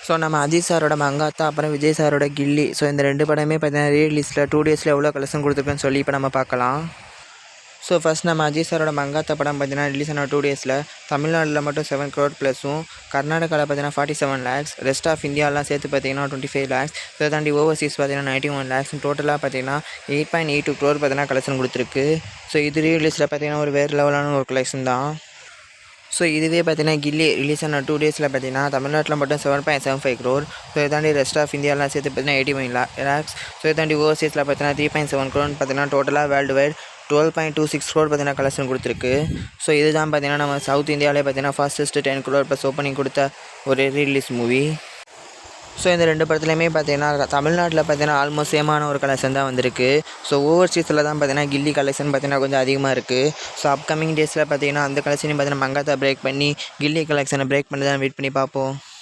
So நம்ம அஜித் சாரோட மங்காத்தா அப்புறம் விஜய் சாரோட கில்லி ஸோ இந்த 2 படமே பார்த்தீங்கன்னா ரீலீஸில் 2 டேஸில் எவ்வளோ கலெக்ஷன் கொடுத்துருக்குன்னு சொல்லி இப்போ நம்ம பார்க்கலாம். ஸோ ஃபஸ்ட் நம்ம அஜித் சாரோட மங்காத்தா படம் பார்த்தீங்கன்னா ரிலீஸ் ஆன 2 டேஸில் தமிழ்நாட்டில் மட்டும் 7 crore ப்ளஸும், கர்நாடகாவில் பார்த்தீங்கன்னா 47 lakhs, ரெஸ்ட் ஆஃப் இந்தியாலாம் சேர்த்து பார்த்தீங்கன்னா 25 lakhs, இதை தாண்டி ஓவர்சீஸ் பார்த்தீங்கன்னா 91 lakhs, டோட்டலாக பார்த்தீங்கன்னா 8.82 crore பார்த்தீங்கன்னா கலெக்ஷன் கொடுத்துருக்கு. ஸோ இது ரீலீஸில் பார்த்தீங்கன்னா ஒரு வேறு லெவலான ஒரு கலெக்ஷன் தான். ஸோ இதுவே பார்த்தீங்கன்னா கில்லி ரிலீஸ் ஆன 2 டேஸில் பார்த்தீங்கன்னா தமிழ்நாட்டில் மட்டும் 7.75 crore, ஸோ இதை தாண்டி ரெஸ்ட் ஆஃப் இந்தியாலாம் சேர்த்து பார்த்தீங்கன்னா 81 lakhs, ஸோ இதை தாண்டி ஓவர்சீஸில் பார்த்தீங்கன்னா 3.7 crore பார்த்தீங்கன்னா டோட்டலாக வேர்ல்டு வைட் 12.26 crore பார்த்தீங்கன்னா கலெக்ஷன் கொடுத்துருக்கு. ஸோ இதுதான் பார்த்தீங்கன்னா நம்ம சவுத் இந்தியாவிலே பார்த்தீங்கன்னா ஃபர்ஸ்ட் 10 crore ப்ளஸ் ஓப்பனிங் கொடுத்த ஒரு ரீலீஸ் மூவி. ஸோ இந்த 2 படத்துலையுமே பார்த்தீங்கன்னா தமிழ்நாட்டில் பார்த்தீங்கன்னா ஆல்மோஸ்ட் சேமான ஒரு கலெக்ஷன் தான் வந்திருக்கு. ஸோ ஓவர்சீஸில் தான் பார்த்தீங்கன்னா கில்லி கலெக்ஷன் பார்த்தீங்கன்னா கொஞ்சம் அதிகமாக இருக்குது. ஸோ அப்கமிங் டேஸில் பார்த்தீங்கன்னா அந்த கலெக்ஷனையும் பார்த்தீங்கன்னா மங்காத்தா பிரேக் பண்ணி கில்லி கலெக்ஷனை பிரேக் பண்ணி தான் வெயிட் பண்ணி பார்ப்போம்.